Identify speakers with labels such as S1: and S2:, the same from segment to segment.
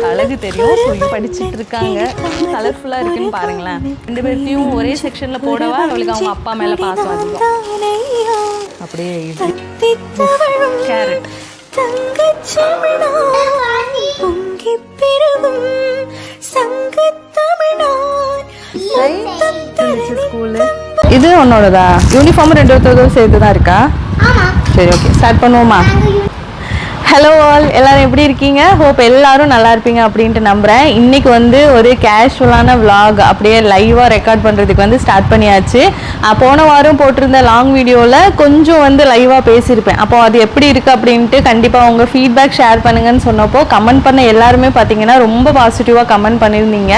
S1: அழகு தெரியும். ஸோ இது படிச்சுட்டு இருக்காங்க. கலர்ஃபுல்லாக இருக்குன்னு பாருங்களேன். 2 பேர்த்தையும் ஒரே செக்ஷனில் போடவா அவளுக்கு அவங்க அப்பா மேலே பாசம் அதிகம். அப்படியே கேரட் ஸ்கூலு. இது உன்னோடதா? யூனிஃபார்ம் 2 சேர்த்து தான் இருக்கா? சரி, ஓகே, ஸ்டார்ட் பண்ணுவோமா? ஹலோ ஆல், எல்லோரும் எப்படி இருக்கீங்க? ஹோப் எல்லோரும் நல்லா இருப்பீங்க அப்படின்ட்டு நம்புகிறேன். இன்றைக்கி வந்து ஒரு கேஷுவலான விலாக் அப்படியே லைவாக ரெக்கார்ட் பண்ணுறதுக்கு வந்து ஸ்டார்ட் பண்ணியாச்சு. போன வாரம் போட்டிருந்த லாங் வீடியோவில் கொஞ்சம் வந்து லைவாக பேசியிருப்பேன். அப்போது அது எப்படி இருக்குது அப்படின்ட்டு கண்டிப்பாக உங்கள் ஃபீட்பேக் ஷேர் பண்ணுங்கன்னு சொன்னப்போ கமெண்ட் பண்ண எல்லாருமே பார்த்தீங்கன்னா ரொம்ப பாசிட்டிவாக கமெண்ட் பண்ணியிருந்தீங்க.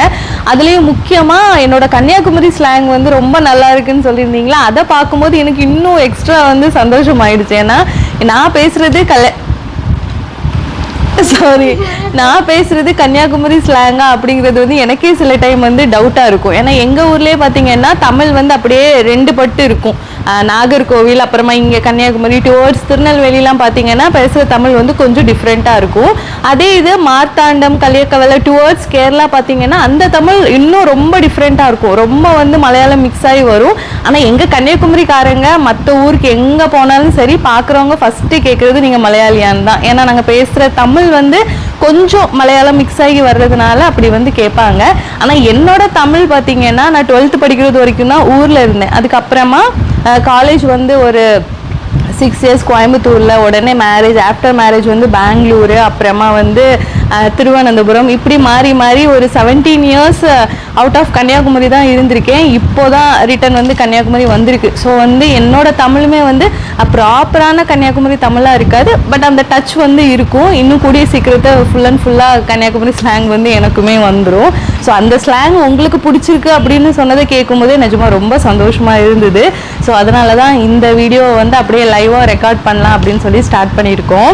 S1: அதுலேயும் முக்கியமாக என்னோட கன்னியாகுமரி ஸ்லாங் வந்து ரொம்ப நல்லா இருக்குன்னு சொல்லியிருந்தீங்களா. அதை பார்க்கும்போது எனக்கு இன்னும் எக்ஸ்ட்ரா வந்து சந்தோஷமாயிடுச்சு. ஏன்னா நான் பேசுறது கன்னியாகுமரி ஸ்லாங்கா அப்படிங்கிறது வந்து எனக்கே சில டைம் வந்து டவுட்டாக இருக்கும். ஏன்னா எங்கள் ஊர்லேயே பார்த்தீங்கன்னா தமிழ் வந்து அப்படியே 2 பட்டு இருக்கும். நாகர்கோவில் அப்புறமா இங்கே கன்னியாகுமரி டுவர்ட்ஸ் திருநெல்வேலிலாம் பார்த்தீங்கன்னா பேசுகிற தமிழ் வந்து கொஞ்சம் டிஃப்ரெண்ட்டாக இருக்கும். அதே இது மார்த்தாண்டம் கலியக்கவலை டுவர்ட்ஸ் கேரளா பார்த்தீங்கன்னா அந்த தமிழ் இன்னும் ரொம்ப டிஃப்ரெண்ட்டாக இருக்கும். ரொம்ப வந்து மலையாளம் மிக்ஸ் ஆகி வரும். ஆனால் எங்கள் கன்னியாகுமரிக்காரங்க மற்ற ஊருக்கு எங்கே போனாலும் சரி பார்க்குறவங்க ஃபஸ்ட்டு கேட்குறது நீங்கள் மலையாளியான்னு தான். ஏன்னா நாங்கள் பேசுகிற தமிழ் வந்து கொஞ்சம் மலையாளம் மிக்ஸ் ஆகி வர்றதுனால அப்படி வந்து கேட்பாங்க. ஆனால் என்னோட தமிழ் பார்த்தீங்கன்னா நான் 12th படிக்கிறது வரைக்கும் தான் ஊரில் இருந்தேன். அதுக்கப்புறமா காலேஜ் வந்து ஒரு 6 years கோயம்புத்தூரில், உடனே மேரேஜ், ஆஃப்டர் மேரேஜ் வந்து பெங்களூரு, அப்புறமா வந்து திருவனந்தபுரம், இப்படி மாறி மாறி ஒரு 17 years அவுட் ஆஃப் கன்னியாகுமரி தான் இருந்திருக்கேன். இப்போ தான் ரிட்டன் வந்து கன்னியாகுமரி வந்திருக்கு. ஸோ வந்து என்னோட தமிழுமே வந்து ப்ராப்பரான கன்னியாகுமரி தமிழாக இருக்காது, பட் அந்த டச் வந்து இருக்கும். இன்னும் கூடிய சீக்கிரத்தை ஃபுல்லாக கன்னியாகுமரி ஸ்லாங் வந்து எனக்குமே வந்துடும். ஸோ அந்த ஸ்லாங் உங்களுக்கு பிடிச்சிருக்கு அப்படின்னு சொன்னதை கேட்கும்போதே நிஜமாக ரொம்ப சந்தோஷமாக இருந்தது. ஸோ அதனால தான் இந்த வீடியோவை வந்து அப்படியே லைவாக ரெக்கார்ட் பண்ணலாம் அப்படின்னு சொல்லி ஸ்டார்ட் பண்ணியிருக்கோம்.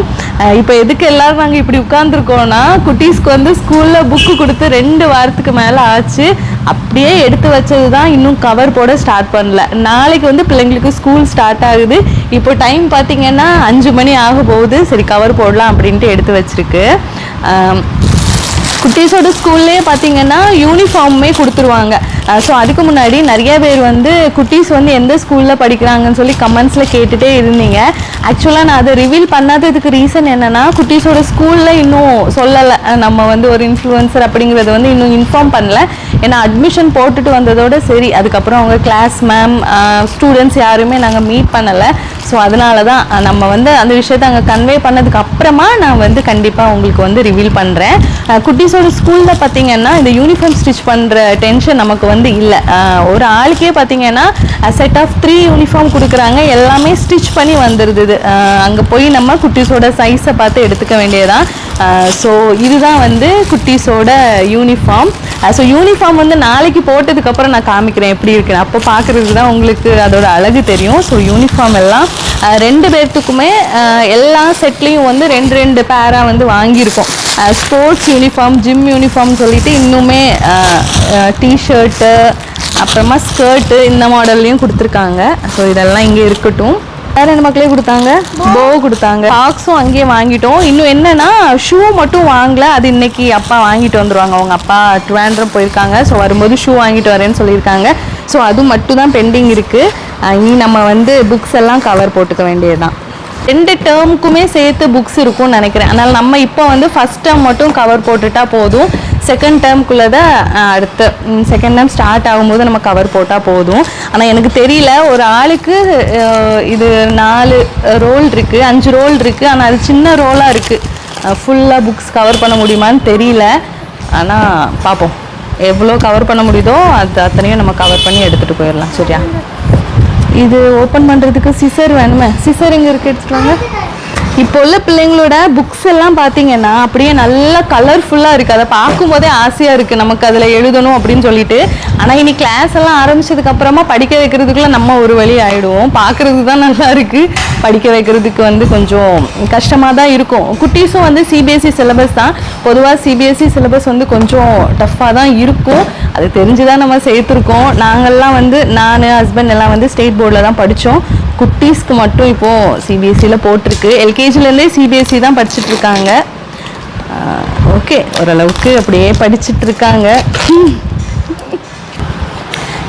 S1: இப்போ எதுக்கு எல்லோரும் நாங்கள் இப்படி உட்காந்துருக்கோன்னா, குட்டீஸ்க்கு வந்து ஸ்கூலில் புக்கு கொடுத்து 2 வாரத்துக்கு மேலே ஆச்சு. அப்படியே எடுத்து வச்சது தான், இன்னும் கவர் போட ஸ்டார்ட் பண்ணல. நாளைக்கு வந்து பிள்ளைங்களுக்கு ஸ்கூல் ஸ்டார்ட் ஆகுது. இப்போ டைம் பார்த்தீங்கன்னா 5 மணி ஆக போகுது. சரி, கவர் போடலாம் அப்படின்ட்டு எடுத்து வச்சிருக்கு. குட்டீஸோட ஸ்கூல்லே பார்த்தீங்கன்னா யூனிஃபார்மே கொடுத்துருவாங்க. ஸோ அதுக்கு முன்னாடி நிறைய பேர் வந்து குட்டீஸ் வந்து எந்த ஸ்கூலில் படிக்கிறாங்கன்னு சொல்லி கமெண்ட்ஸில் கேட்டுகிட்டே இருந்தீங்க. ஆக்சுவலாக நான் அதை ரிவீல் பண்ணாததுக்கு ரீசன் என்னென்னா, குட்டீஸோட ஸ்கூலில் இன்னும் சொல்லலை. நம்ம வந்து ஒரு இன்ஃப்ளூயன்சர் அப்படிங்கிறது வந்து இன்னும் இன்ஃபார்ம் பண்ணல. ஏன்னா அட்மிஷன் போட்டுட்டு வந்ததோடு சரி, அதுக்கப்புறம் அவங்க கிளாஸ் மேம் ஸ்டூடெண்ட்ஸ் யாருமே நாங்கள் மீட் பண்ணலை. ஸோ அதனால தான் நம்ம வந்து அந்த விஷயத்தை அங்கே கன்வே பண்ணதுக்கு அப்புறமா நான் வந்து கண்டிப்பாக உங்களுக்கு வந்து ரிவீல் பண்ணுறேன். குட்டீஸோட ஸ்கூலில் பார்த்தீங்கன்னா இந்த யூனிஃபார்ம் ஸ்டிச் பண்ணுற டென்ஷன் நமக்கு வந்து இல்லை. ஒரு ஆளுக்கே பார்த்தீங்கன்னா செட் ஆஃப் 3 யூனிஃபார்ம் கொடுக்குறாங்க. எல்லாமே ஸ்டிச் பண்ணி வந்துடுது. அங்கே போய் நம்ம குட்டீஸோட சைஸை பார்த்து எடுத்துக்க வேண்டியதான். ஸோ இதுதான் வந்து குட்டீஸோட யூனிஃபார்ம். ஸோ யூனிஃபார்ம் வந்து நாளைக்கு போட்டதுக்கப்புறம் நான் காமிக்கிறேன் எப்படி இருக்குன்னு. அப்போ பார்க்குறதுக்கு தான் உங்களுக்கு அதோட அழகு தெரியும். ஸோ யூனிஃபார்ம் எல்லாம் 2 பேர்த்துக்குமே எல்லா செட்லேயும் வந்து 2 பேராக வந்து வாங்கியிருக்கோம். ஸ்போர்ட்ஸ் யூனிஃபார்ம், ஜிம் யூனிஃபார்ம் சொல்லிட்டு இன்னுமே டிஷர்ட்டு அப்புறமா ஸ்கர்ட்டு இந்த மாடல்லையும் கொடுத்துருக்காங்க. ஸோ இதெல்லாம் இங்கே இருக்கட்டும். வேறு என்ன மக்களே கொடுத்தாங்க? போ கொடுத்தாங்க. சாக்ஸும் அங்கேயே வாங்கிட்டோம். இன்னும் என்னென்னா ஷூ மட்டும் வாங்கலை. அது இன்னைக்கு அப்பா வாங்கிட்டு வந்துடுவாங்க. அவங்க அப்பா ட்ரிவாண்ட்ரம் போயிருக்காங்க. ஸோ வரும்போது ஷூ வாங்கிட்டு வரேன்னு சொல்லியிருக்காங்க. ஸோ அது மட்டும் தான் பெண்டிங் இருக்குது. இனி நம்ம வந்து புக்ஸ் எல்லாம் கவர் போட்டுக்க வேண்டியது தான். 2 டேர்முக்குமே சேர்த்து புக்ஸ் இருக்கும்னு நினைக்கிறேன். அதனால் நம்ம இப்போ வந்து ஃபஸ்ட் டேர்ம் மட்டும் கவர் போட்டுட்டா போதும். செகண்ட் டேர்முக்குள்ளே தான் அடுத்த செகண்ட் டேர்ம் ஸ்டார்ட் ஆகும்போது நம்ம கவர் போட்டால் போதும். ஆனால் எனக்கு தெரியல, ஒரு ஆளுக்கு இது 4 ரோல் இருக்குது, 5 ரோல் இருக்குது. ஆனால் அது சின்ன ரோலாக இருக்குது. ஃபுல்லாக புக்ஸ் கவர் பண்ண முடியுமான்னு தெரியல. ஆனால் பார்ப்போம், எவ்வளோ கவர் பண்ண முடியுதோ அது அத்தனையும் நம்ம கவர் பண்ணி எடுத்துகிட்டு போயிடலாம். சரியா? இது ஓப்பன் பண்ணுறதுக்கு சிசர் வேணுமே. சிசர் எங்கே இருக்குது? எடுத்துட்டாங்க. இப்போ உள்ள பிள்ளைங்களோட புக்ஸ் எல்லாம் பார்த்தீங்கன்னா அப்படியே நல்லா கலர்ஃபுல்லாக இருக்குது. அதை பார்க்கும்போதே ஆசையாக இருக்குது நமக்கு அதில் எழுதணும் அப்படின்னு சொல்லிட்டு. ஆனால் இனி கிளாஸ் எல்லாம் ஆரம்பிச்சதுக்கப்புறமா படிக்க வைக்கிறதுக்குள்ளே நம்ம ஒரு வழி ஆகிடுவோம். பார்க்குறது தான் நல்லா இருக்குது, படிக்க வைக்கிறதுக்கு வந்து கொஞ்சம் கஷ்டமாக தான் இருக்கும். குட்டீஸும் வந்து சிபிஎஸ்சி சிலபஸ் தான். பொதுவாக சிபிஎஸ்சி சிலபஸ் வந்து கொஞ்சம் டஃப்பாக தான் இருக்கும். அது தெரிஞ்சு தான் நம்ம சேர்த்துருக்கோம். நாங்கள்லாம் வந்து நான் ஹஸ்பண்ட் எல்லாம் வந்து ஸ்டேட் போர்டில் தான் படித்தோம். குட்டீஸ்க்கு மட்டும் இப்போது சிபிஎஸ்சியில் போட்டிருக்கு. எல்கேஜிலேருந்தே சிபிஎஸ்சி தான் படிச்சுட்ருக்காங்க. ஓகே, ஓரளவுக்கு அப்படியே படிச்சுட்டு இருக்காங்க.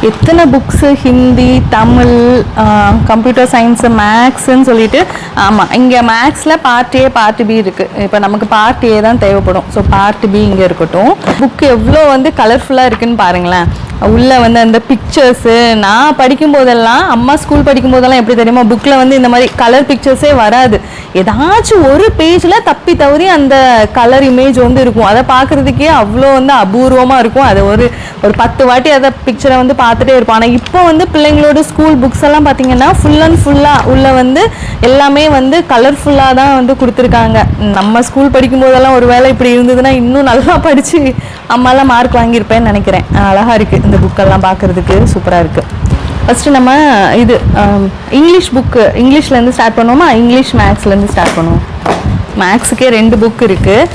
S1: எத்தனை books, Hindi, Tamil, computer science, மேக்ஸுன்னு சொல்லிட்டு. ஆமாம், இங்கே மேக்ஸில் பார்ட் ஏ பார்ட் பி இருக்குது. இப்போ நமக்கு பார்ட் ஏ தான் தேவைப்படும். ஸோ பார்ட் பி இங்கே இருக்கட்டும். புக்கு எவ்வளோ வந்து கலர்ஃபுல்லாக இருக்குதுன்னு பாருங்களேன். உள்ளே வந்து அந்த பிக்சர்ஸு, நான் படிக்கும் போதெல்லாம், அம்மா ஸ்கூல் படிக்கும் போதெல்லாம் எப்படி தெரியுமா, புக்கில் வந்து இந்த மாதிரி கலர் பிக்சர்ஸே வராது. ஏதாச்சும் ஒரு பேஜில் தப்பி தவறி அந்த கலர் இமேஜ் வந்து இருக்கும். அதை பார்க்குறதுக்கே அவ்வளோ வந்து அபூர்வமாக இருக்கும். அதை ஒரு 10 வாட்டி அதை பிக்சரை வந்து பார்த்துட்டே இருப்போம். ஆனால் இப்போ வந்து பிள்ளைங்களோட ஸ்கூல் புக்ஸ் எல்லாம் பார்த்தீங்கன்னா ஃபுல் அண்ட் ஃபுல்லாக உள்ள வந்து எல்லாமே வந்து கலர்ஃபுல்லாக தான் வந்து கொடுத்துருக்காங்க. நம்ம ஸ்கூல் படிக்கும் போதெல்லாம் ஒரு வேளை இப்படி இருந்ததுன்னா இன்னும் நல்லா படித்து அம்மாலாம் மார்க் வாங்கியிருப்பேன்னு நினைக்கிறேன். அழகாக இருக்குது இந்த புக்கெல்லாம் பார்க்குறதுக்கு, சூப்பராக இருக்குது. ஃபஸ்ட்டு நம்ம இது இங்கிலீஷ் புக்கு, இங்கிலீஷ்லேருந்து ஸ்டார்ட் பண்ணுவோமா? இங்கிலீஷ் மேக்ஸ்லேருந்து ஸ்டார்ட் பண்ணுவோம். மேக்ஸுக்கே 2 புக் இருக்குது.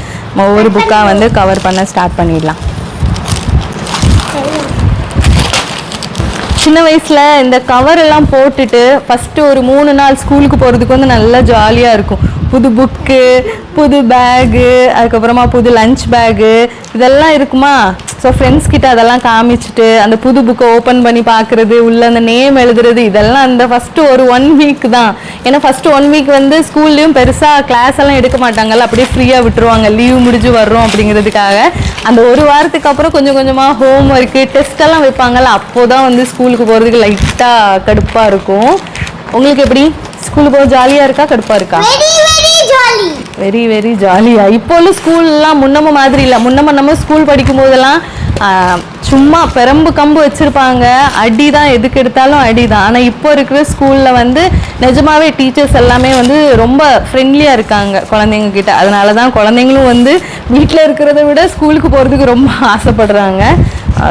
S1: ஒவ்வொரு புக்காக வந்து கவர் பண்ண ஸ்டார்ட் பண்ணிடலாம். சின்ன வயசில் இந்த கவர் எல்லாம் போட்டுட்டு ஃபஸ்ட்டு ஒரு 3 நாள் ஸ்கூலுக்கு போகிறதுக்கு வந்து நல்லா ஜாலியாக இருக்கும். புது புக்கு, புது பேகு, அதுக்கப்புறமா புது லஞ்ச் பேகு இதெல்லாம் இருக்குமா. ஸோ ஃப்ரெண்ட்ஸ் கிட்ட அதெல்லாம் காமிச்சிட்டு அந்த புது புக்கை ஓப்பன் பண்ணி பார்க்குறது, உள்ள அந்த நேம் எழுதுறது, இதெல்லாம் அந்த ஃபஸ்ட்டு ஒரு 1 வீக் தான். ஏன்னா ஃபஸ்ட்டு 1 வீக் வந்து ஸ்கூல்லையும் பெருசாக கிளாஸ் எல்லாம் எடுக்க மாட்டாங்கல்ல, அப்படியே ஃப்ரீயாக விட்டுருவாங்க, லீவ் முடிஞ்சு வர்றோம் அப்படிங்கிறதுக்காக. அந்த ஒரு வாரத்துக்கு அப்புறம் கொஞ்சம் கொஞ்சமாக ஹோம் ஒர்க்கு, டெஸ்ட்டெல்லாம் வைப்பாங்கல்ல, அப்போ தான் வந்து ஸ்கூலுக்கு போகிறதுக்கு லைட்டாக கடுப்பாக இருக்கும். உங்களுக்கு எப்படி ஸ்கூலுக்கு போக ஜாலியாக இருக்கா, கடுப்பாக இருக்கா? வெரி வெரி ஜாலியா. இப்போ உள்ள ஸ்கூல்லாம் முன்னம மாதிரி இல்லை. முன்னம நம்ம ஸ்கூல் படிக்கும் போதெல்லாம் சும்மா பெரம்பு கம்பு வச்சிருப்பாங்க, அடி தான், எதுக்கு எடுத்தாலும் அடி தான். ஆனால் இப்போ இருக்கிற ஸ்கூலில் வந்து நிஜமாவே டீச்சர்ஸ் எல்லாமே வந்து ரொம்ப ஃப்ரெண்ட்லியாக இருக்காங்க குழந்தைங்க கிட்ட. அதனால தான் குழந்தைங்களும் வந்து வீட்டில் இருக்கிறத விட ஸ்கூலுக்கு போகிறதுக்கு ரொம்ப ஆசைப்படுறாங்க.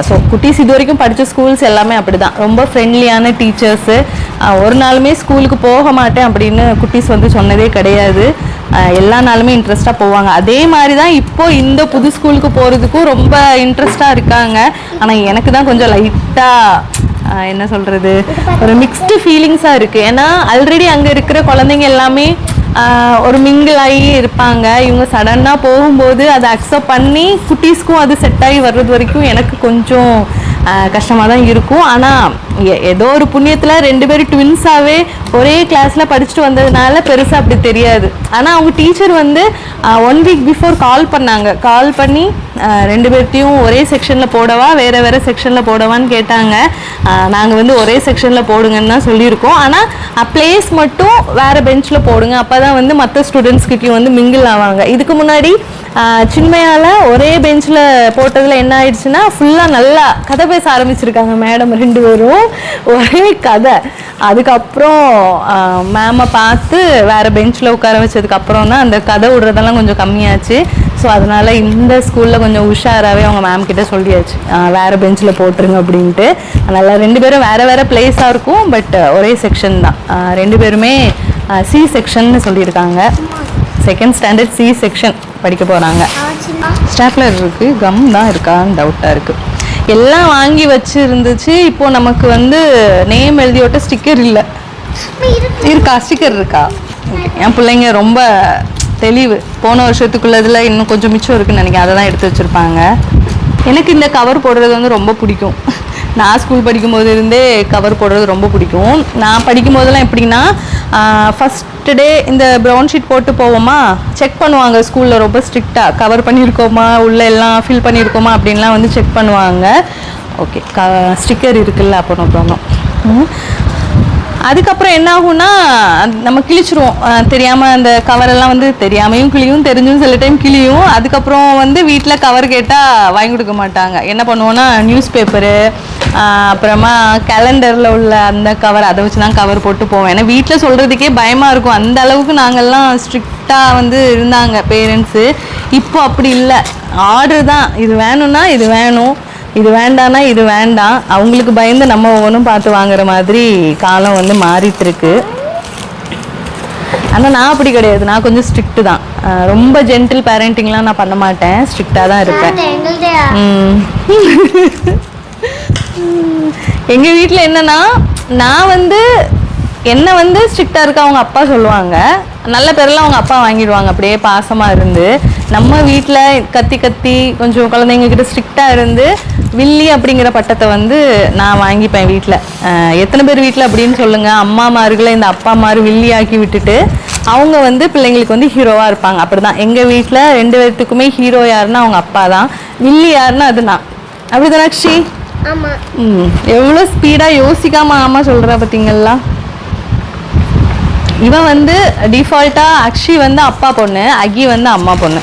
S1: ஸோ குட்டீஸ் இது வரைக்கும் படித்த ஸ்கூல்ஸ் எல்லாமே அப்படி தான், ரொம்ப ஃப்ரெண்ட்லியான டீச்சர்ஸு. ஒரு நாளுமே ஸ்கூலுக்கு போக மாட்டேன் அப்படின்னு குட்டீஸ் வந்து சொன்னதே கிடையாது. எல்லா நாளுமே இன்ட்ரெஸ்ட்டாக போவாங்க. அதே மாதிரி தான் இப்போ இந்த புது ஸ்கூலுக்கு போகிறதுக்கும் ரொம்ப இன்ட்ரெஸ்டாக இருக்காங்க. ஆனால் எனக்கு தான் கொஞ்சம் லைட்டாக என்ன சொல்கிறது, ஒரு மிக்ஸ்டு ஃபீலிங்ஸாக இருக்குது. ஏன்னா ஆல்ரெடி அங்கே இருக்கிற குழந்தைங்க எல்லாமே ஒரு மிங்கிள் ஆகி இருப்பாங்க. இவங்க சடனாக போகும்போது அதை அக்செப்ட் பண்ணி குட்டீஸ்க்கும் அது செட் ஆகி வர்றது வரைக்கும் எனக்கு கொஞ்சம் கஷ்டமாக தான் இருக்கும். ஆனால் ஏதோ ஒரு புண்ணியத்தில் 2 பேரும் ட்வின்ஸாகவே ஒரே கிளாஸில் படிச்சுட்டு வந்ததுனால பெருசாக அப்படி தெரியாது. ஆனால் அவங்க டீச்சர் வந்து 1 வீக் பிஃபோர் கால் பண்ணாங்க. கால் பண்ணி 2 பேர்த்தையும் ஒரே செக்ஷனில் போடவா வேறு வேறு செக்ஷனில் போடவான்னு கேட்டாங்க. நாங்கள் வந்து ஒரே செக்ஷனில் போடுங்கன்னு தான் சொல்லியிருக்கோம். ஆனால் பிளேஸ் மட்டும் வேறு பெஞ்சில் போடுங்க, அப்போ தான் வந்து மற்ற ஸ்டூடெண்ட்ஸ்கிட்டையும் வந்து மிங்கிள் ஆவாங்க. இதுக்கு முன்னாடி சின்மையால் ஒரே பெஞ்சில் போட்டதில் என்ன ஆயிடுச்சுன்னா ஃபுல்லாக நல்லா கதை பேச ஆரம்பிச்சிருக்காங்க மேடம் 2 பேரும், ஒரே கதை. அதுக்கப்புறம் மேமை பார்த்து வேறு பெஞ்சில் உட்கார வச்சதுக்கப்புறம் தான் அந்த கதை விடுறதெல்லாம் கொஞ்சம் கம்மியாச்சு. ஸோ அதனால் இந்த ஸ்கூலில் கொஞ்சம் உஷாராகவே அவங்க மேம் கிட்ட சொல்லியாச்சு, வேறு பெஞ்சில் போட்டுருங்க அப்படின்ட்டு. அதனால் 2 பேரும் வேறு வேறு பிளேஸாக இருக்கும், பட் ஒரே செக்ஷன் தான். 2 பேருமே சி செக்ஷன்னு சொல்லியிருக்காங்க. 2nd ஸ்டாண்டர்ட் சி செக்ஷன் படிக்க போகிறாங்க. ஸ்டாப்லர் இருக்குது, கம் தான் இருக்கான்னு டவுட்டாக இருக்குது. எல்லாம் வாங்கி வச்சு இருந்துச்சு. இப்போது நமக்கு வந்து நேம் எழுதியோட்ட ஸ்டிக்கர் இல்லை. இருக்கா? ஸ்டிக்கர் இருக்கா? என் பிள்ளைங்க ரொம்ப தெளிவு. போன வருஷத்துக்குள்ளதில் இன்னும் கொஞ்சம் மிச்சம் இருக்குன்னு நினைக்கிறேன், அதை தான் எடுத்து வச்சுருப்பாங்க. எனக்கு இந்த கவர் போடுறது வந்து ரொம்ப பிடிக்கும். நான் ஸ்கூல் படிக்கும்போது இருந்தே கவர் போடுறது ரொம்ப பிடிக்கும். நான் படிக்கும் போதெல்லாம் எப்படின்னா ஃபஸ்ட்டு டே இந்த ப்ரௌன் ஷீட் போட்டு போவோமா, செக் பண்ணுவாங்க ஸ்கூலில் ரொம்ப ஸ்ட்ரிக்டாக, கவர் பண்ணியிருக்கோமா, உள்ளே எல்லாம் ஃபில் பண்ணியிருக்கோமா அப்படின்லாம் வந்து செக் பண்ணுவாங்க. ஓகே, ஸ்டிக்கர் இருக்குல்ல, அப்போ நோ ப்ராப்ளம். அதுக்கப்புறம் என்ன ஆகும்னா நம்ம கிழிச்சிருவோம் தெரியாமல். அந்த கவரெல்லாம் வந்து தெரியாமையும் கிளியும், தெரிஞ்சும் சில டைம் கிளியும். அதுக்கப்புறம் வந்து வீட்டில் கவர் கேட்டால் வாங்கி கொடுக்க மாட்டாங்க. என்ன பண்ணுவோன்னா நியூஸ் பேப்பரு, அப்புறமா கேலண்டரில் உள்ள அந்த கவர், அதை வச்சு தான் கவர் போட்டு போவோம். ஏன்னா வீட்டில் சொல்கிறதுக்கே பயமாக இருக்கும். அந்த அளவுக்கு நாங்கள்லாம் ஸ்ட்ரிக்டாக வந்து இருந்தாங்க பேரண்ட்ஸு. இப்போ அப்படி இல்லை, ஆர்டர் தான். இது வேணும்னா இது வேணும், இது வேண்டான்னா இது வேண்டாம். அவங்களுக்கு பயந்து நம்ம ஒவ்வொன்றும் பார்த்து வாங்குற மாதிரி காலம் வந்து மாறிட்டு இருக்கு. ஆனால் நான் அப்படி கிடையாது, நான் கொஞ்சம் ஸ்ட்ரிக்ட்டு தான். ரொம்ப ஜென்டில் பேரண்டிங்லாம் நான் பண்ண மாட்டேன், ஸ்ட்ரிக்டாக தான் இருப்பேன். எங்கள் வீட்டில் என்னன்னா, நான் வந்து என்ன வந்து ஸ்ட்ரிக்டாக இருக்க அவங்க அப்பா சொல்லுவாங்க, நல்ல பேரெல்லாம் அவங்க அப்பா வாங்கிடுவாங்க அப்படியே பாசமாக இருந்து. நம்ம வீட்டில் கத்தி கத்தி கொஞ்சம் குழந்தைங்கக்கிட்ட ஸ்ட்ரிக்டாக இருந்து வில்லி அப்படிங்கிற பட்டத்தை வந்து நான் வாங்கிப்பேன் வீட்டில். எத்தனை பேர் வீட்டில் அப்படின்னு சொல்லுங்கள். அம்மாமார்களை இந்த அப்பா மாதிரி வில்லியாக்கி விட்டுட்டு அவங்க வந்து பிள்ளைங்களுக்கு வந்து ஹீரோவாக இருப்பாங்க. அப்படி தான் எங்கள் வீட்டில் 2 பேர்த்துக்குமே ஹீரோ யாருன்னா அவங்க அப்பா தான், வில்லி யாருன்னா அது நான். அப்படி தானே அக்ஷி? எவ்வளோ ஸ்பீடாக யோசிக்காம ஆமாம் சொல்கிற பார்த்தீங்களா. இவன் வந்து டிஃபால்ட்டாக அக்ஷி வந்து அப்பா பொண்ணு, அகி வந்து அம்மா பொண்ணு.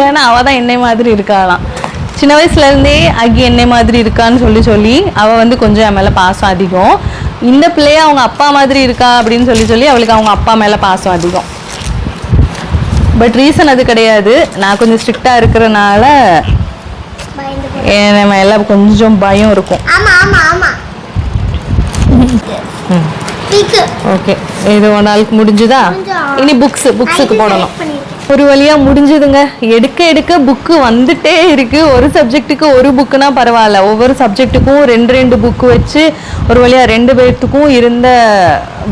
S1: ஏன்னா அவள் தான் என்னை மாதிரி இருக்காளாம். சின்ன வயசுலேருந்தே அகி என்னை மாதிரி இருக்கான்னு சொல்லி அவள் வந்து கொஞ்சம் என் மேலே பாசம் அதிகம். இந்த பிள்ளைய அவங்க அப்பா மாதிரி இருக்கா அப்படின்னு சொல்லி அவளுக்கு அவங்க அப்பா மேலே பாசம் அதிகம். பட் ரீசன் அது கிடையாது, நான் கொஞ்சம் ஸ்ட்ரிக்டாக இருக்கிறனால என் மேலே கொஞ்சம் பயம் இருக்கும். ஓகே, இது 1 நாளுக்கு முடிஞ்சுதா? இனி புக்ஸுக்கு போடணும். ஒரு வழியாக முடிஞ்சுதுங்க. எடுக்க புக்கு வந்துட்டே இருக்குது. ஒரு சப்ஜெக்ட்டுக்கு ஒரு புக்குனா பரவாயில்ல, ஒவ்வொரு சப்ஜெக்ட்டுக்கும் 2 புக்கு வச்சு ஒரு வழியாக 2 பேர்த்துக்கும் இருந்த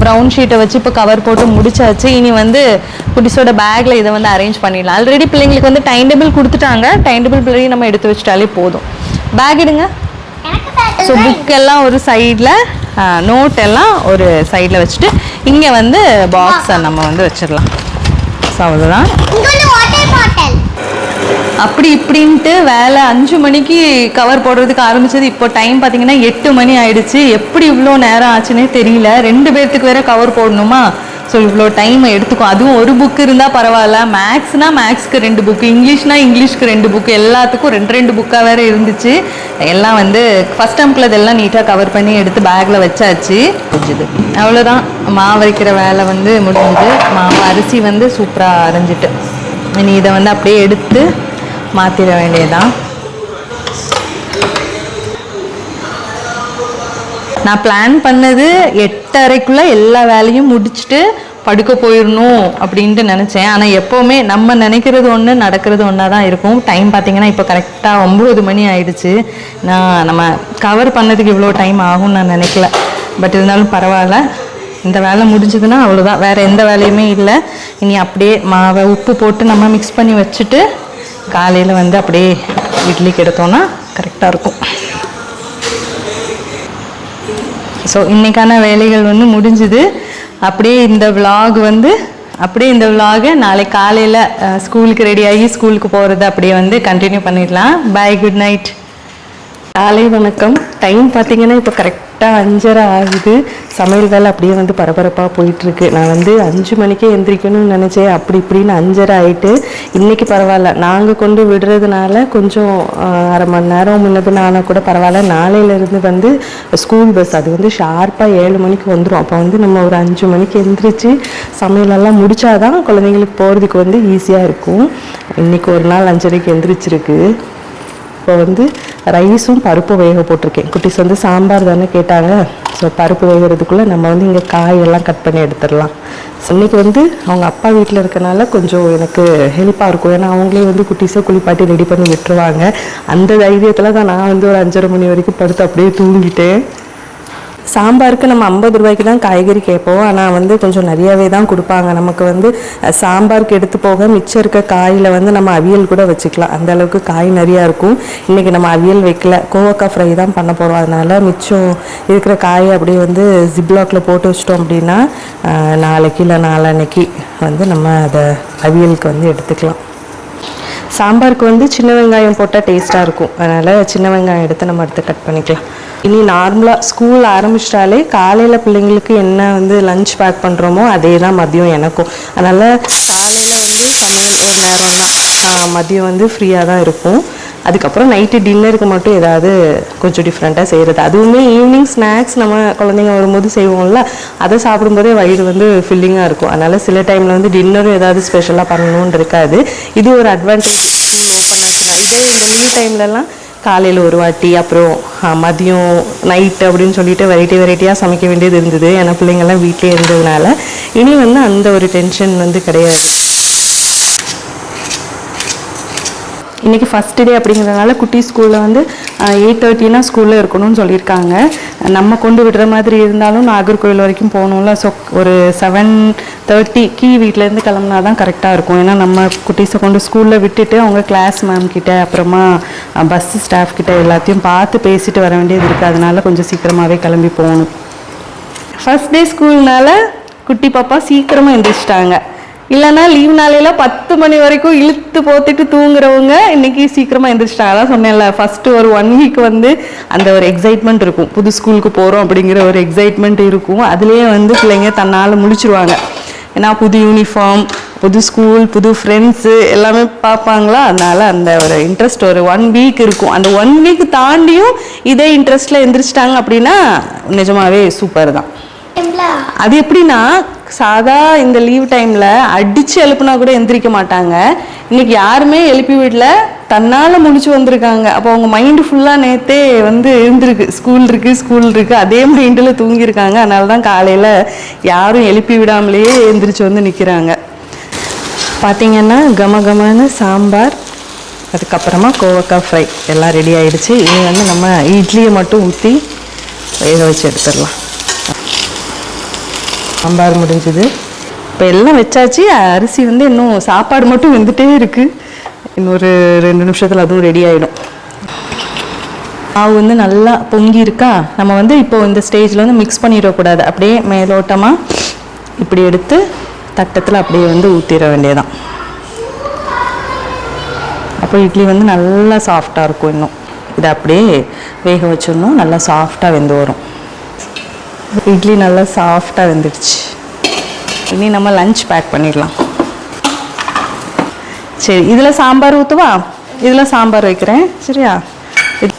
S1: ப்ரௌன் ஷீட்டை வச்சு இப்போ கவர் போட்டு முடிச்சாச்சு. இனி வந்து குட்டிஸோட பேக்கில் இதை வந்து அரேஞ்ச் பண்ணிடலாம். ஆல்ரெடி பிள்ளைங்களுக்கு வந்து டைம் டேபிள் கொடுத்துட்டாங்க. டைம் டேபிள் பிள்ளைங்க நம்ம எடுத்து வச்சுட்டாலே போதும். பேக் எடுங்க. ஸோ புக் எல்லாம் ஒரு சைடில், நோட் எல்லாம் ஒரு சைடில் வச்சுட்டு இங்கே வந்து பாக்ஸை நம்ம வந்து வச்சிடலாம். ஸோ அவ்வளோதான். அப்படி இப்படின்ட்டு வேலை 5 மணிக்கு கவர் போடுறதுக்கு ஆரம்பிச்சது. இப்போ டைம் பார்த்தீங்கன்னா 8 மணி ஆயிடுச்சு. எப்படி இவ்வளோ நேரம் ஆச்சுன்னே தெரியல. 2 பேர்த்துக்கு வேற கவர் போடணுமா, ஸோ இவ்வளோ டைம் எடுத்துக்கும். அதுவும் ஒரு புக்கு இருந்தால் பரவாயில்ல. மேக்ஸ்க்கு 2 புக்கு, இங்கிலீஷ்க்கு 2 புக்கு, எல்லாத்துக்கும் 2 புக்காக வேறு இருந்துச்சு. எல்லாம் வந்து ஃபஸ்ட் டேர்ம்குள்ள இதெல்லாம் நீட்டாக கவர் பண்ணி எடுத்து பேக்கில் வச்சாச்சு. முடிஞ்சுது, அவ்வளோதான். மாவு அரைக்கிற வேலை வந்து முடிஞ்சுது. மாவு அரிசி வந்து சூப்பராக அரைஞ்சிட்டு இனி இதை வந்து அப்படியே எடுத்து மாற்றிட வேண்டியதுதான். நான் பிளான் பண்ணது 8:30க்குள்ளே எல்லா வேலையும் முடிச்சுட்டு படுக்க போயிடணும் அப்படின்ட்டு நினச்சேன். ஆனால் எப்போவுமே நம்ம நினைக்கிறது ஒன்று, நடக்கிறது ஒன்றா தான் இருக்கும். டைம் பார்த்திங்கன்னா இப்போ கரெக்டாக 9 மணி ஆயிடுச்சு. நம்ம கவர் பண்ணதுக்கு இவ்வளோ டைம் ஆகும்னு நான் நினைக்கல. பட் இருந்தாலும் பரவாயில்ல, இந்த வேலை முடிஞ்சதுன்னா அவ்வளோதான், வேறு எந்த வேலையுமே இல்லை. இனி அப்படியே மாவை உப்பு போட்டு நம்ம மிக்ஸ் பண்ணி வச்சுட்டு காலையில் வந்து அப்படியே இட்லிக்கு எடுத்தோன்னா கரெக்டாக இருக்கும். ஸோ இன்றைக்கான வேலைகள் வந்து முடிஞ்சுது. அப்படியே இந்த விலாகை நாளைக்கு காலையில் ஸ்கூலுக்கு ரெடியாகி ஸ்கூலுக்கு போகிறது அப்படியே வந்து கண்டினியூ பண்ணிடலாம். பாய், குட் நைட். காலை வணக்கம். டைம் பார்த்தீங்கன்னா இப்போ கரெக்டாக 5:30 ஆகுது. சமையல் வேலை அப்படியே வந்து பரபரப்பாக போயிட்டுருக்கு. நான் வந்து 5 மணிக்கே எந்திரிக்கணும்னு நினச்சேன். அப்படி இப்படின்னு 5:30 ஆகிட்டு. இன்றைக்கி பரவாயில்ல, நாங்கள் கொண்டு விடுறதுனால கொஞ்சம் அரை மணி நேரம் முன்னதுன்னு ஆனால் கூட பரவாயில்ல. நாளையிலேருந்து வந்து ஸ்கூல் பஸ் அது வந்து ஷார்ப்பாக 7 மணிக்கு வந்துடும். அப்போ வந்து நம்ம ஒரு 5 மணிக்கு எந்திரிச்சு சமையலெல்லாம் முடித்தாதான் குழந்தைங்களுக்கு போகிறதுக்கு வந்து ஈஸியாக இருக்கும். இன்றைக்கி ஒரு நாள் 5:30க்கு எந்திரிச்சிருக்கு. இப்போ வந்து ரைஸும் பருப்பு வேக போட்டிருக்கேன். குட்டிஸ் வந்து சாம்பார் தானே கேட்டாங்க. ஸோ பருப்பு வேகிறதுக்குள்ளே நம்ம வந்து இங்கே காயெல்லாம் கட் பண்ணி எடுத்துடலாம். இன்றைக்கி வந்து அவங்க அப்பா வீட்டில் இருக்கனால கொஞ்சம் எனக்கு ஹெல்ப்பாக இருக்கும். ஏன்னா அவங்களே வந்து குட்டிஸை குளிப்பாட்டி ரெடி பண்ணி விட்டுருவாங்க. அந்த தைரியத்தில் தான் நான் வந்து ஒரு 5:30 மணி வரைக்கும் படுத்து அப்படியே தூங்கிட்டேன். சாம்பாருக்கு நம்ம 50 ரூபாய்க்கு தான் காய்கறி கேட்போம். ஆனால் வந்து கொஞ்சம் நிறையாவே தான் கொடுப்பாங்க. நமக்கு வந்து சாம்பாருக்கு எடுத்து போக மிச்சம் இருக்க காயில் வந்து நம்ம அவியல் கூட வச்சுக்கலாம். அந்த அளவுக்கு காய் நிறையா இருக்கும். இன்றைக்கி நம்ம அவியல் வைக்கல, கோவக்காய் ஃப்ரை தான் பண்ண போகிறோம். அதனால் மிச்சம் இருக்கிற காயை அப்படியே வந்து ஜிப்லாக்கில் போட்டு வச்சிட்டோம் அப்படின்னா நாளைக்கு இல்லை நாளன்னைக்கு வந்து நம்ம அதை அவியலுக்கு வந்து எடுத்துக்கலாம். சாம்பாருக்கு வந்து சின்ன வெங்காயம் போட்டால் டேஸ்ட்டாக இருக்கும். அதனால் சின்ன வெங்காயம் எடுத்து நம்ம அடுத்து கட் பண்ணிக்கலாம். இனி நார்மலாக ஸ்கூல் ஆரம்பிச்சிட்டாலே காலையில் பிள்ளைங்களுக்கு என்ன வந்து லஞ்ச் பேக் பண்ணுறோமோ அதே தான் மதியம் எனக்கும். அதனால் காலையில் வந்து சமையல் ஒரு நேரம் தான், மதியம் வந்து ஃப்ரீயாக தான் இருக்கும். அதுக்கப்புறம் நைட்டு டின்னருக்கு மட்டும் ஏதாவது கொஞ்சம் டிஃப்ரெண்ட்டாக செய்கிறது. அதுவுமே ஈவினிங் ஸ்நாக்ஸ் நம்ம குழந்தைங்க வரும்போது செய்வோம்ல, அதை சாப்பிடும்போதே வயிறு வந்து ஃபில்லிங்காக இருக்கும். அதனால் சில டைமில் வந்து டின்னரும் ஏதாவது ஸ்பெஷலாக பண்ணணுன்னு இருக்காது. இது ஒரு அட்வான்டேஜ். ஸ்கூல் ஓப்பன் ஆச்சுன்னா இதே இந்த லீவ் டைம்லலாம் காலையில் ஒரு வாட்டி, அப்புறம் மதியம் நைட்டு அப்படின்னு சொல்லிட்டு வெரைட்டியாக சமைக்க வேண்டியது இருந்தது. ஏன்னா பிள்ளைங்கள்லாம் வீட்டிலே இருந்ததுனால இனி வந்து அந்த ஒரு டென்ஷன் வந்து கிடையாது. இன்றைக்கி ஃபஸ்ட் டே அப்படிங்கிறதுனால குட்டி ஸ்கூலில் வந்து 8:30னா ஸ்கூலில் இருக்கணும்னு சொல்லியிருக்காங்க. நம்ம கொண்டு விடுற மாதிரி இருந்தாலும் நாகர்கோவில் வரைக்கும் போகணும்ல. ஸோ ஒரு 7
S2: 6:30க்கு வீட்டிலேருந்து கிளம்புனா தான் கரெக்டாக இருக்கும். ஏன்னா நம்ம குட்டீஸை கொண்டு ஸ்கூலில் விட்டுட்டு அவங்க கிளாஸ் மேம் கிட்ட அப்புறமா பஸ் ஸ்டாஃப் கிட்ட எல்லாத்தையும் பார்த்து பேசிட்டு வர வேண்டியது இருக்குது. அதனால கொஞ்சம் சீக்கிரமாகவே கிளம்பி போகணும். ஃபர்ஸ்ட் டே ஸ்கூல்னால குட்டி பாப்பா சீக்கிரமாக எழுந்திரிச்சிட்டாங்க. இல்லைன்னா லீவ் நாளையில் 10 மணி வரைக்கும் இழுத்து போத்துட்டு தூங்குறவங்க இன்னைக்கு சீக்கிரமாக எழுந்திரிச்சிட்டாங்க. அதான் சொன்னேன்ல, ஃபஸ்ட்டு ஒரு 1 வீக் வந்து அந்த ஒரு எக்ஸைட்மெண்ட் இருக்கும். புது ஸ்கூலுக்கு போகிறோம் அப்படிங்கிற ஒரு எக்ஸைட்மெண்ட் இருக்கும். அதுலேயே வந்து பிள்ளைங்க தன்னால் முழிச்சிருவாங்க. ஏன்னா புது யூனிஃபார்ம், புது ஸ்கூல், புது ஃப்ரெண்ட்ஸு எல்லாமே பார்ப்பாங்களா. அதனால அந்த ஒரு இன்ட்ரெஸ்ட் ஒரு 1 வீக் இருக்கும். அந்த 1 வீக் தாண்டியும் இதே இன்ட்ரெஸ்ட்டில் எந்திரிச்சிட்டாங்க அப்படின்னா நிஜமாவே சூப்பர் தான். அது எப்படின்னா, சாதா இந்த லீவ் டைமில் அடித்து எழுப்புனா கூட எந்திரிக்க மாட்டாங்க. இன்னைக்கு யாருமே எழுப்பி வீட்டில் தன்னால் முழிச்சு வந்திருக்காங்க. அப்போ அவங்க மைண்டு ஃபுல்லாக நேற்றே வந்து இருந்திருக்கு, ஸ்கூல் இருக்குது அதே மைண்டில் தூங்கியிருக்காங்க. அதனால தான் காலையில் யாரும் எழுப்பி விடாமலேயே எந்திரிச்சு வந்து நிற்கிறாங்க. பார்த்திங்கன்னா கமகமன்னு சாம்பார், அதுக்கப்புறமா கோவக்காய் ஃப்ரை எல்லாம் ரெடி ஆகிடுச்சு. இனி வந்து நம்ம இட்லியை மட்டும் ஊற்றி வேக வச்சு எடுத்துடலாம். சாம்பார் முடிஞ்சுது. இப்போ எல்லாம் வச்சாச்சு. அரிசி வந்து இன்னும் சாப்பாடு மட்டும் வெந்துட்டே இருக்குது. இன்னொரு 2 நிமிஷத்தில் அதுவும் ரெடி ஆகிடும். மாவு வந்து நல்லா பொங்கி இருக்கா. நம்ம வந்து இப்போ இந்த ஸ்டேஜில் வந்து மிக்ஸ் பண்ணிடக்கூடாது. அப்படியே மேலோட்டமாக இப்படி எடுத்து தட்டத்தில் அப்படியே வந்து ஊற்றிட வேண்டியதான். அப்போ இட்லி வந்து நல்லா சாஃப்டாக இருக்கும். இன்னும் இதை அப்படியே வேக வச்சிடணும். நல்லா சாஃப்டாக வெந்து வரும். இட்லி நல்லா சாஃப்டாக வெந்துடுச்சு. இனி நம்ம லஞ்ச் பேக் பண்ணிடலாம். சரி, இதில் சாம்பார் ஊற்றுவா. இதில் சாம்பார் வைக்கிறேன். சரியா?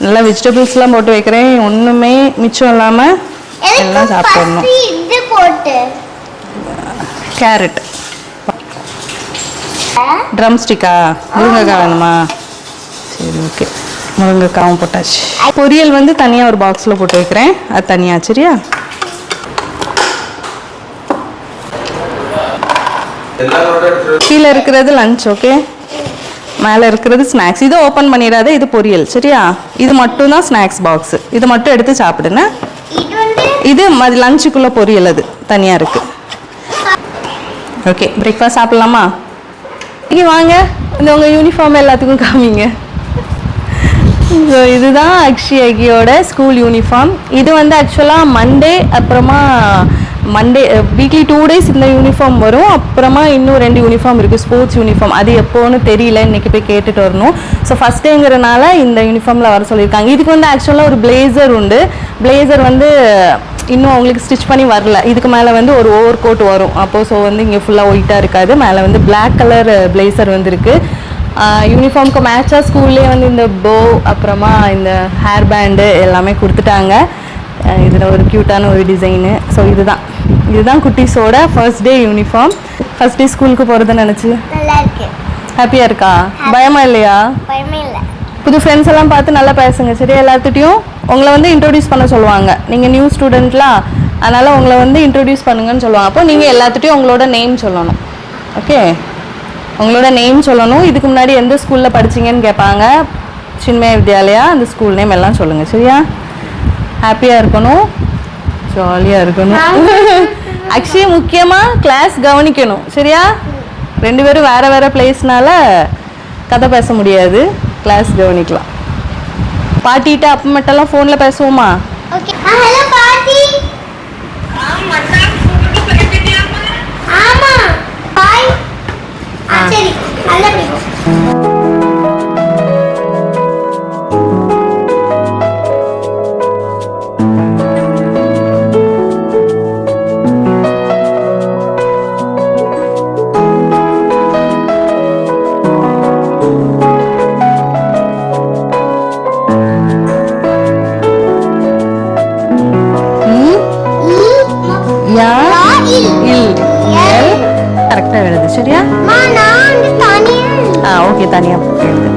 S2: நல்லா வெஜிடபிள்ஸ்லாம் போட்டு வைக்கிறேன். ஒன்றுமே மிச்சம் இல்லாமல் எல்லாம் சாப்பிடணும். கேரட், ட்ரம் ஸ்டிக்கா, முருங்கைக்காய் வேணுமா? சரி, ஓகே, முருங்கைக்காவும் போட்டாச்சு. பொரியல் வந்து தனியாக ஒரு பாக்ஸில் போட்டு வைக்கிறேன். அது தனியாக. சரியா? கீழே இருக்கிறது லஞ்ச். ஓகே, மேலே இருக்கிறது ஸ்நாக்ஸ். இது ஓப்பன் பண்ணிடாத, இது பொரியல். சரியா? இது மட்டும் தான் ஸ்நாக்ஸ் பாக்ஸ். இது மட்டும் எடுத்து சாப்பிடுங்க. இது லஞ்சுக்குள்ளே பொரியல் அது தனியாக இருக்குது. ஓகே, பிரேக்ஃபாஸ்ட் சாப்பிட்லாமா? இங்கே வாங்க, இந்த உங்கள் யூனிஃபார்ம் எல்லாத்துக்கும் காமிங்க. ஸோ இதுதான் அக்ஷியோட ஸ்கூல் யூனிஃபார்ம். இது வந்து ஆக்சுவலாக மண்டே, அப்புறமா மண்டே வீக்லி 2 டேஸ் இந்த யூனிஃபார்ம் வரும். அப்புறமா இன்னும் 2 யூனிஃபார்ம் இருக்குது, ஸ்போர்ட்ஸ் யூனிஃபார்ம். அது எப்போன்னு தெரியல, இன்றைக்கி போய் கேட்டுட்டு வரணும். ஸோ ஃபஸ்ட் டேங்கிறனால இந்த யூனிஃபார்மில் வர சொல்லியிருக்காங்க. இதுக்கு வந்து ஆக்சுவலாக ஒரு பிளேசர் உண்டு. பிளேசர் வந்து இன்னும் அவங்களுக்கு ஸ்டிச் பண்ணி வரல. இதுக்கு மேலே வந்து ஒரு ஓவர் கோட் வரும். அப்போது ஸோ வந்து இங்கே ஃபுல்லாக ஒயிட்டாக இருக்காது. மேலே வந்து பிளாக் கலர் பிளேசர் வந்து இருக்குது. யூனிஃபார்முக்கு மேட்சாக ஸ்கூல்லேயே வந்து இந்த போ, அப்புறமா இந்த ஹேர் பேண்டு எல்லாமே கொடுத்துட்டாங்க. இதில் ஒரு க்யூட்டான ஒரு டிசைனு. ஸோ இதுதான் குட்டீஸோட first day uniform. First day ஸ்கூலுக்கு போகிறத நினச்சி ஹாப்பியாக இருக்கா? பயமா இல்லையா? புது ஃப்ரெண்ட்ஸ் எல்லாம் பார்த்து நல்லா பேசுங்க. சரியா? எல்லாத்துட்டையும் உங்களை வந்து இன்ட்ரோடியூஸ் பண்ண சொல்லுவாங்க. நீங்கள் நியூ ஸ்டூடெண்ட்லாம், அதனால் உங்களை வந்து இன்ட்ரோடியூஸ் பண்ணுங்கன்னு சொல்லுவாங்க. அப்போ நீங்கள் எல்லாத்துட்டையும் உங்களோட நேம் சொல்லணும். ஓகே, உங்களோட நேம் சொல்லணும். இதுக்கு முன்னாடி எந்த ஸ்கூலில் படிச்சிங்கன்னு கேட்பாங்க. சின்மய வித்யாலயா, அந்த ஸ்கூல் நேம் எல்லாம் சொல்லுங்கள். சரியா? ஹாப்பியாக இருக்கணும், ஜாலியாக இருக்கணும். ஆக்சுவலி முக்கியமாக கிளாஸ் கவனிக்கணும். சரியா? 2 பேரும் வேறு வேறு பிளேஸ்னால கதை பேச முடியாது. கிளாஸ் கவனிக்கலாம். பாட்டிகிட்ட அப்பமெட்டெல்லாம் ஃபோனில் பேசுவோமா? கரெக்டாக எழுது. சரியா? ஓகே, தனியாக எழுது.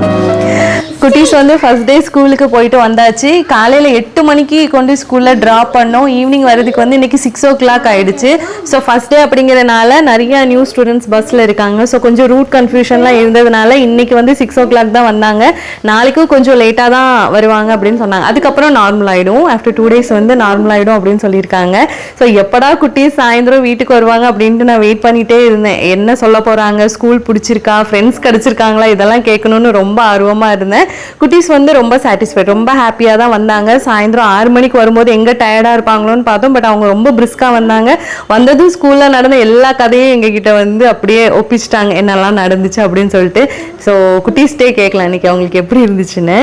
S2: குட்டி
S1: குட்டீஸ் வந்து ஃபர்ஸ்ட் டே ஸ்கூலுக்கு போயிட்டு வந்தாச்சு. காலையில் 8 மணிக்கு கொண்டு ஸ்கூலில் ட்ராப் பண்ணோம். ஈவினிங் வரதுக்கு வந்து இன்னைக்கு 6 o'clock ஆயிடுச்சு. ஸோ ஃபர்ஸ்ட் டே அப்படிங்கிறனால நிறைய நியூ ஸ்டூடெண்ட்ஸ் பஸ்ஸில் இருக்காங்க. ஸோ கொஞ்சம் ரூட் கன்ஃபியூஷன்லாம் இருந்ததுனால இன்னைக்கு வந்து 6 o'clock தான் வந்தாங்க. நாளைக்கும் கொஞ்சம் லேட்டாக தான் வருவாங்க அப்படின்னு சொன்னாங்க. அதுக்கப்புறம் நார்மல் ஆகிடும். ஆஃப்டர் 2 days வந்து நார்மல் ஆகிடும் அப்படின்னு சொல்லியிருக்காங்க. ஸோ எப்படா குட்டீஸ் சாயந்தரம் வீட்டுக்கு வருவாங்க அப்படின்ட்டு நான் வெயிட் பண்ணிகிட்டே இருந்தேன். என்ன சொல்ல போகிறாங்க, ஸ்கூல் பிடிச்சிருக்கா, ஃப்ரெண்ட்ஸ் கிடச்சிருக்காங்களா, இதெல்லாம் கேட்கணுன்னு ரொம்ப ஆர்வமாக இருந்தேன். குட்டீஸ் வந்து ரொம்ப சாட்டிஸ்ஃபைட், ரொம்ப ஹாப்பியாக தான் வந்தாங்க. சாயந்தரம் 6 மணிக்கு வரும்போது எங்கே டயர்டாக இருப்பாங்களோன்னு பார்த்தோம். பட் அவங்க ரொம்ப பிரிஸ்காக வந்தாங்க. வந்ததும் ஸ்கூலில் நடந்த எல்லா கதையும் எங்ககிட்ட வந்து அப்படியே ஒப்பிச்சிட்டாங்க என்னெல்லாம் நடந்துச்சு அப்படின்னு சொல்லிட்டு. ஸோ குட்டீஸ்டே கேட்கலாம் இன்னைக்கு அவங்களுக்கு எப்படி இருந்துச்சுன்னு.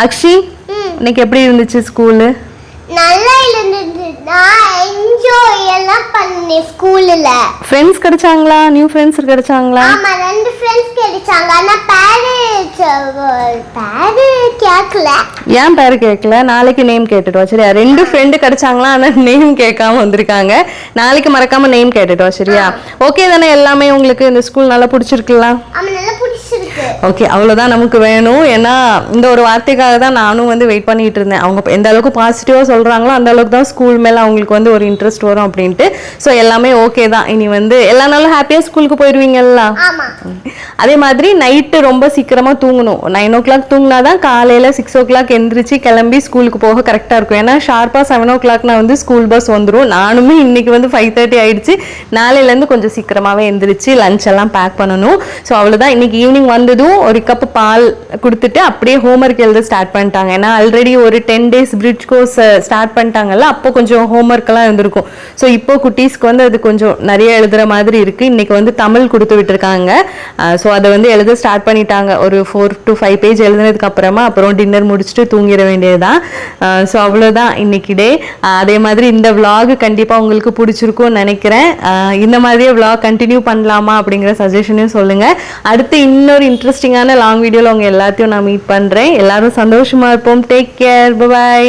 S1: அக்ஷி, இன்னைக்கு எப்படி இருந்துச்சு ஸ்கூலு?
S3: நல்லா இருந்தது. நான் என்ஜாய் எல்லாம் பண்ணேன் ஸ்கூல்ல.
S1: ஃப்ரெண்ட்ஸ் கிடைச்சாங்களா? நியூ ஃப்ரெண்ட்ஸ் கிடைச்சாங்களா?
S3: ஆமா, 2 ஃப்ரெண்ட்ஸ் கிடைச்சாங்க. ஆனா பேரு கேட்கல.
S1: ஏன் பேரு கேட்கல? நாளைக்கு நேம் கேட்டுட்டோம் சரியா? 2 ஃப்ரெண்டு கிடைச்சாங்களா, ஆனால் நேம் கேட்காம வந்திருக்காங்க. நாளைக்கு மறக்காம நேம் கேட்டுட்டோம் சரியா? ஓகே தானே? எல்லாமே உங்களுக்கு இந்த ஸ்கூல் நல்லா பிடிச்சிருக்குல்ல?
S3: ஆமா, நல்லா பிடிச்சிருக்கு.
S1: ஓகே, அவ்வளோதான் நமக்கு வேணும். ஏன்னா இந்த ஒரு வார்த்தைக்காக தான் நானும் வந்து வெயிட் பண்ணிட்டு இருந்தேன். அவங்க எந்த அளவுக்கு பாசிட்டிவாக சொல்கிறாங்களோ அந்த அளவுக்கு தான் ஸ்கூல் மேலே அவங்களுக்கு வந்து ஒரு இன்ட்ரெஸ்ட் வரும் அப்படின்ட்டு. ஸோ எல்லாமே ஓகே தான். இனி வந்து எல்லா நாளும் ஹாப்பியாக ஸ்கூலுக்கு போயிடுவீங்கல்ல?
S3: ஆமா.
S1: அதே மாதிரி நைட்டு ரொம்ப சீக்கிரமாக தூங்கணும். 9 o'clock தூங்கினா தான் காலையில் 6 o'clock எந்திரிச்சு கிளம்பி ஸ்கூலுக்கு போக கரெக்டாக இருக்கும். ஏன்னா ஷார்ப்பாக 7 o'clockனா வந்து ஸ்கூல் பஸ் வந்துடும். நானுமே இன்னைக்கு வந்து 5:30 ஆயிடுச்சு. நாளையிலேருந்து கொஞ்சம் சீக்கிரமாகவே எந்திரிச்சு லஞ்ச் எல்லாம் பேக் பண்ணணும். ஸோ அவ்வளோதான். இன்னைக்கு ஈவினிங் வந்ததும் ஒரு கப் பால் கொடுத்துட்டு அப்படியே ஹோம்ஒர்க் எழுத ஸ்டார்ட் பண்ணிட்டாங்க. ஏன்னா ஆல்ரெடி ஒரு 10 days பிரிட்ஜ் கோர்ஸ் ஸ்டார்ட் பண்ணிட்டாங்கல்ல, அப்போ கொஞ்சம் ஹோம்ஒர்க்கெல்லாம் இருந்திருக்கும். ஸோ இப்போ குட்டீஸ்க்கு வந்து அது கொஞ்சம் நிறைய எழுதுகிற மாதிரி இருக்குது. இன்றைக்கி வந்து தமிழ் கொடுத்து விட்டுருக்காங்க. ஸோ அதை வந்து எழுத ஸ்டார்ட் பண்ணிட்டாங்க. ஒரு 4 to 5 பேஜ் எழுதுனதுக்கு அப்புறமா அப்புறம் டின்னர் முடிச்சுட்டு தூங்கிட வேண்டியதுதான். ஸோ அவ்வளோதான் இன்னைக்கு டே. அதே மாதிரி இந்த vlog கண்டிப்பாக உங்களுக்கு பிடிச்சிருக்கும்னு நினைக்கிறேன். இந்த மாதிரியே vlog கண்டினியூ பண்ணலாமா அப்படிங்கிற சஜஷனையும் சொல்லுங்கள். அடுத்து இன்னொரு இன்ட்ரெஸ்டிங்கான லாங் வீடியோவில் உங்கள் எல்லாத்தையும் நான் மீட் பண்ணுறேன். எல்லாரும் சந்தோஷமாக இருப்போம். Take care, by.